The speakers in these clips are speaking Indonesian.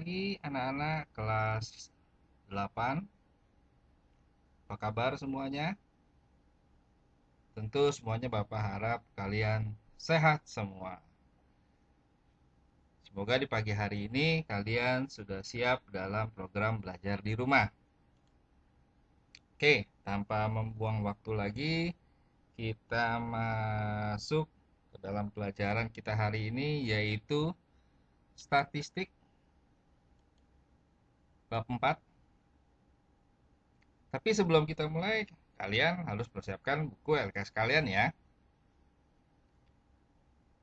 pagi anak-anak kelas 8. Apa kabar semuanya? Tentu semuanya Bapak harap kalian sehat semua. Semoga di pagi hari ini kalian sudah siap dalam program belajar di rumah. Oke, tanpa membuang waktu lagi, kita masuk ke dalam pelajaran kita hari ini, yaitu statistik bab 4. Tapi sebelum kita mulai, kalian harus persiapkan buku LKS kalian ya.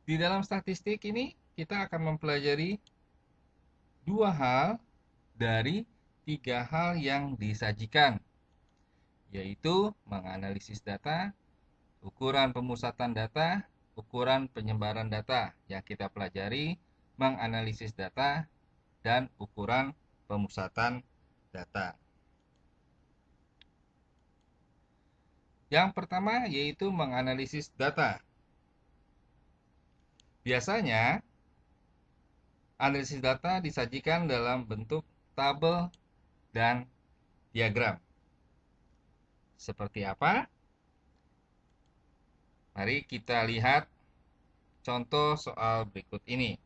Di dalam statistik ini, kita akan mempelajari dua hal dari tiga hal yang disajikan, yaitu menganalisis data, ukuran pemusatan data, ukuran penyebaran data. Yang kita pelajari menganalisis data dan ukuran pemusatan data. Yang pertama yaitu menganalisis data. Biasanya analisis data disajikan dalam bentuk tabel dan diagram. Seperti apa? Mari kita lihat contoh soal berikut ini.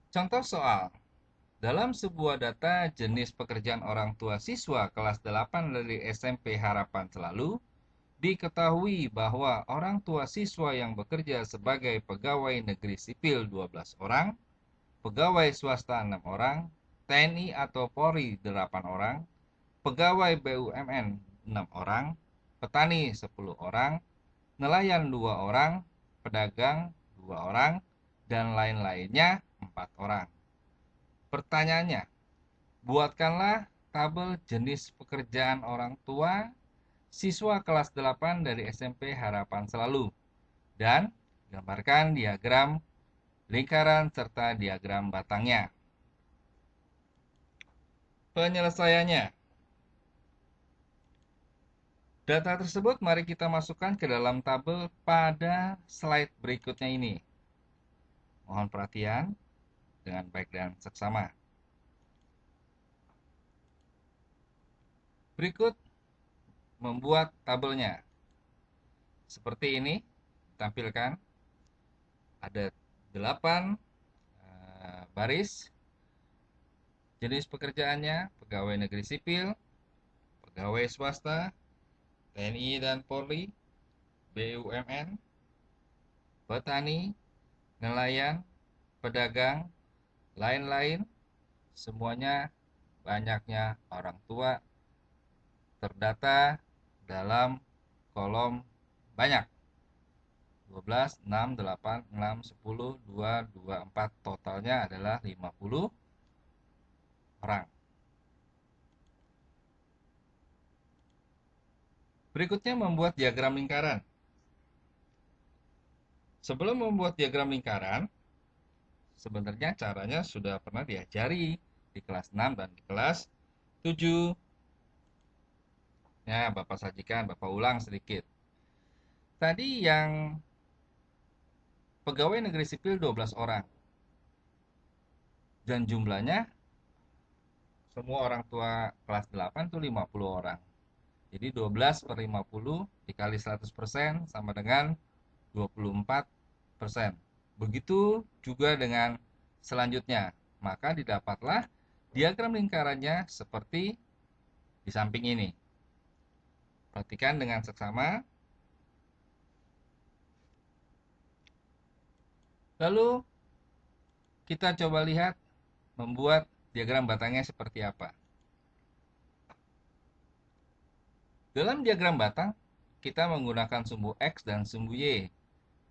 Contoh soal. Dalam sebuah data jenis pekerjaan orang tua siswa kelas 8 dari SMP Harapan Selalu, diketahui bahwa orang tua siswa yang bekerja sebagai pegawai negeri sipil 12 orang, pegawai swasta 6 orang, TNI atau Polri 8 orang, pegawai BUMN 6 orang, petani 10 orang, nelayan 2 orang, pedagang 2 orang, dan lain-lainnya 4 orang. Pertanyaannya, buatkanlah tabel jenis pekerjaan orang tua siswa kelas 8 dari SMP Harapan Selalu dan gambarkan diagram lingkaran serta diagram batangnya. Penyelesaiannya. Data tersebut mari kita masukkan ke dalam tabel pada slide berikutnya ini. Mohon perhatian dengan baik dan seksama. Berikut membuat tabelnya. Seperti ini tampilkan. Ada 8 baris. Jenis pekerjaannya pegawai negeri sipil, pegawai swasta, TNI dan Polri, BUMN, petani, nelayan, pedagang, lain-lain, semuanya banyaknya orang tua terdata dalam kolom banyak. 12, 6, 8, 6, 10, 2, 2, 4. Totalnya adalah 50 orang. Berikutnya membuat diagram lingkaran. Sebelum membuat diagram lingkaran, sebenarnya caranya sudah pernah diajari di kelas 6 dan di kelas 7. Ya, Bapak sajikan, Bapak ulang sedikit. Tadi yang pegawai negeri sipil 12 orang. Dan jumlahnya semua orang tua kelas 8 itu 50 orang. Jadi 12 per 50 dikali 100% sama dengan 24%. Begitu juga dengan selanjutnya. Maka didapatlah diagram lingkarannya seperti di samping ini. Perhatikan dengan seksama. Lalu kita coba lihat membuat diagram batangnya seperti apa. Dalam diagram batang, kita menggunakan sumbu X dan sumbu Y.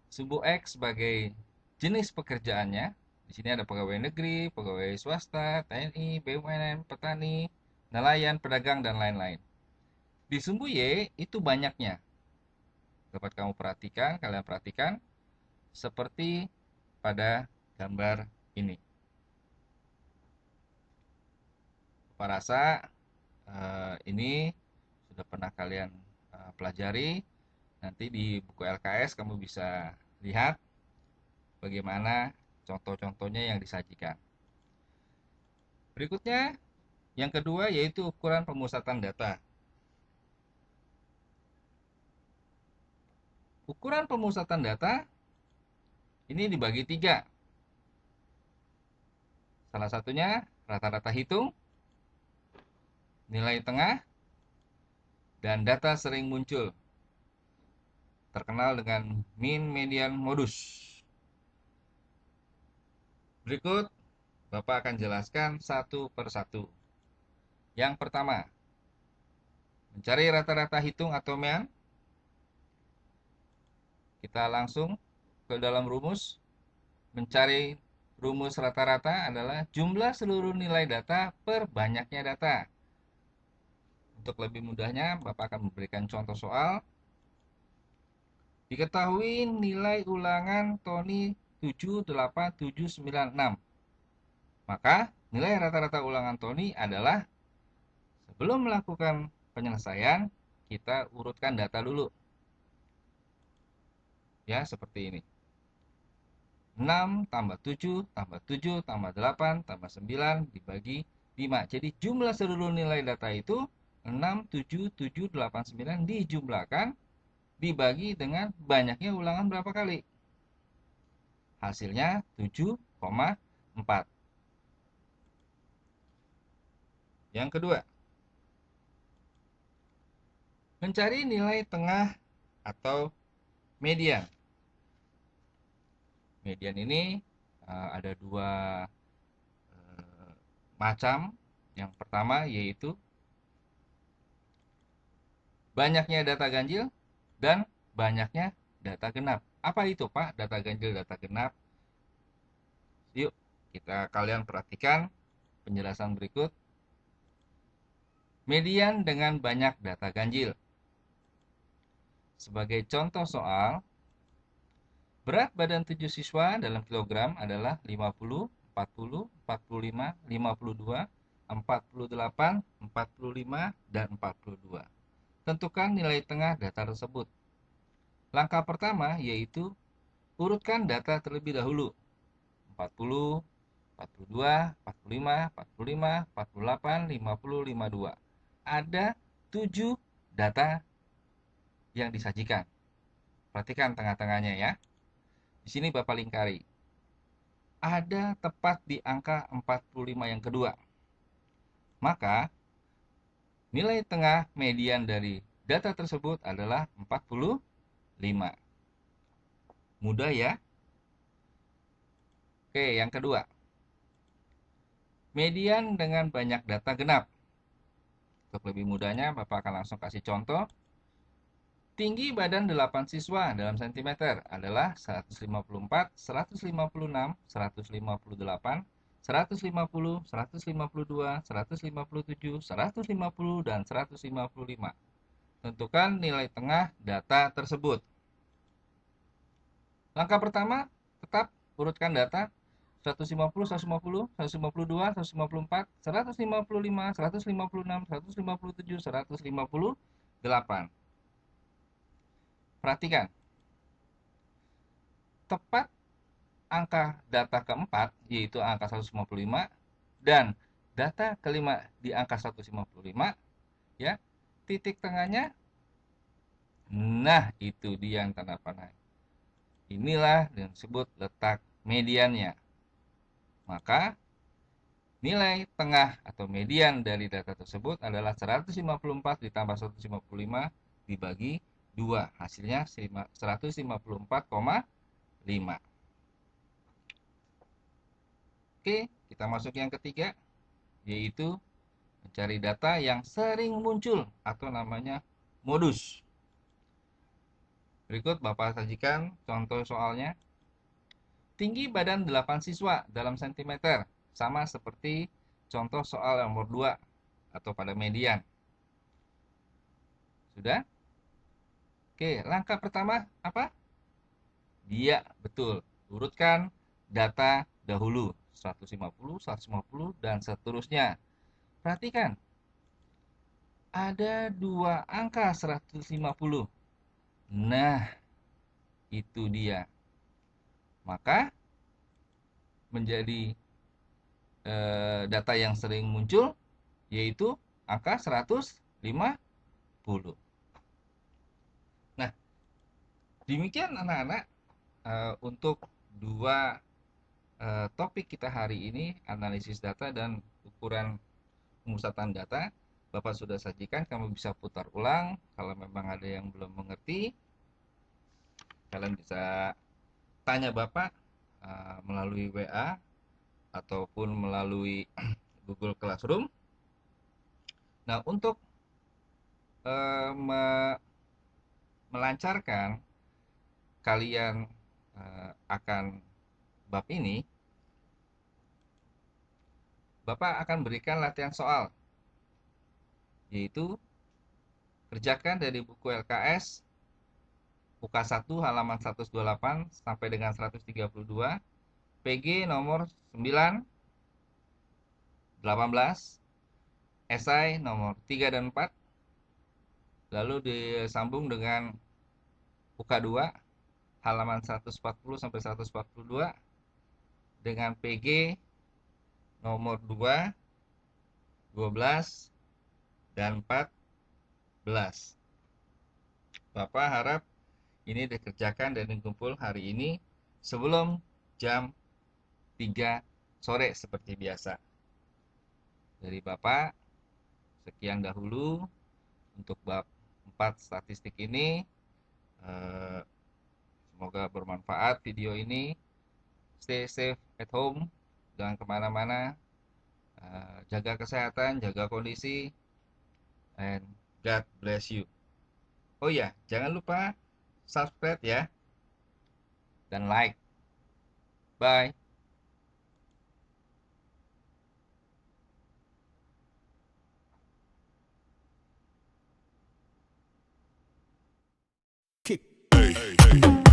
Sumbu X sebagai jenis pekerjaannya. Di sini ada pegawai negeri, pegawai swasta, TNI, BUMN, petani, nelayan, pedagang, dan lain-lain. Di sumbu Y itu banyaknya. Dapat kalian perhatikan seperti pada gambar ini. Bapak rasa ini sudah pernah kalian pelajari. Nanti di buku LKS kamu bisa lihat bagaimana contoh-contohnya yang disajikan. Berikutnya, yang kedua yaitu ukuran pemusatan data. Ukuran pemusatan data ini dibagi 3. Salah satunya rata-rata hitung, nilai tengah, dan data sering muncul, terkenal dengan mean, median, modus. Berikut Bapak akan jelaskan satu persatu. Yang pertama, mencari rata-rata hitung atau mean. Kita langsung ke dalam rumus. Mencari rumus rata-rata adalah jumlah seluruh nilai data per banyaknya data. Untuk lebih mudahnya, Bapak akan memberikan contoh soal. Diketahui nilai ulangan Tony 78796. Maka nilai rata-rata ulangan Tony adalah, sebelum melakukan penyelesaian, kita urutkan data dulu. Ya, seperti ini. 6 tambah 7 tambah 7 tambah 8 tambah 9 dibagi 5. Jadi jumlah seluruh nilai data itu 6, 7, 7, 8, 9 dijumlahkan dibagi dengan banyaknya ulangan berapa kali. Hasilnya 7,4. Yang kedua, mencari nilai tengah atau median. Median ini ada dua macam. Yang pertama yaitu banyaknya data ganjil dan banyaknya data genap. Apa itu, Pak, data ganjil, data genap? Yuk, kalian perhatikan penjelasan berikut. Median dengan banyak data ganjil. Sebagai contoh soal, berat badan 7 siswa dalam kilogram adalah 50, 40, 45, 52, 48, 45, dan 42. Tentukan nilai tengah data tersebut. Langkah pertama yaitu urutkan data terlebih dahulu. 40, 42, 45, 45, 48, 50, 52. Ada 7 data yang disajikan. Perhatikan tengah-tengahnya ya. Di sini Bapak lingkari. Ada tepat di angka 45 yang kedua. Maka nilai tengah median dari data tersebut adalah 45. Mudah ya? Oke, yang kedua. Median dengan banyak data genap. Untuk lebih mudahnya, Bapak akan langsung kasih contoh. Tinggi badan 8 siswa dalam sentimeter adalah 154, 156, 158, 150, 152, 157, 150, dan 155. Tentukan nilai tengah data tersebut. Langkah pertama, tetap urutkan data 150, 150, 152, 154, 155, 156, 157, 158. Perhatikan, tepat angka data keempat, yaitu angka 155, dan data kelima di angka 155, ya, titik tengahnya, nah itu dia yang tanda panah. Inilah yang disebut letak mediannya. Maka nilai tengah atau median dari data tersebut adalah 154 ditambah 155 dibagi 2. Hasilnya 154,5. Oke, kita masuk yang ketiga, yaitu mencari data yang sering muncul atau namanya modus. Berikut Bapak sajikan contoh soalnya. Tinggi badan 8 siswa dalam sentimeter, sama seperti contoh soal nomor 2 atau pada median. Sudah? Oke, langkah pertama apa? Dia, betul. Urutkan data dahulu. 150, 150, dan seterusnya. Perhatikan. Ada dua angka 150. Nah, itu dia. Maka menjadi data yang sering muncul, yaitu angka 150. Nah, demikian anak-anak untuk dua topik kita hari ini, analisis data dan ukuran pemusatan data. Bapak sudah sajikan, kamu bisa putar ulang. Kalau memang ada yang belum mengerti, kalian bisa tanya Bapak melalui WA ataupun melalui Google Classroom. Nah, untuk melancarkan kalian akan bab ini, Bapak akan berikan latihan soal, yaitu kerjakan dari buku LKS Buka 1 halaman 128 sampai dengan 132, PG nomor 9, 18, esai nomor 3 dan 4, lalu disambung dengan Buka 2 halaman 140 sampai 142 dengan PG nomor 2, 12, dan 14. Bapak harap ini dikerjakan dan dikumpul hari ini sebelum jam 3 sore seperti biasa. Dari Bapak, sekian dahulu untuk bab 4 statistik ini. Semoga bermanfaat video ini. Stay safe at home, jangan kemana-mana. Jaga kesehatan, jaga kondisi, and God bless you. Oh ya, jangan lupa subscribe ya, dan like. Bye. Kick. Hey, hey, hey.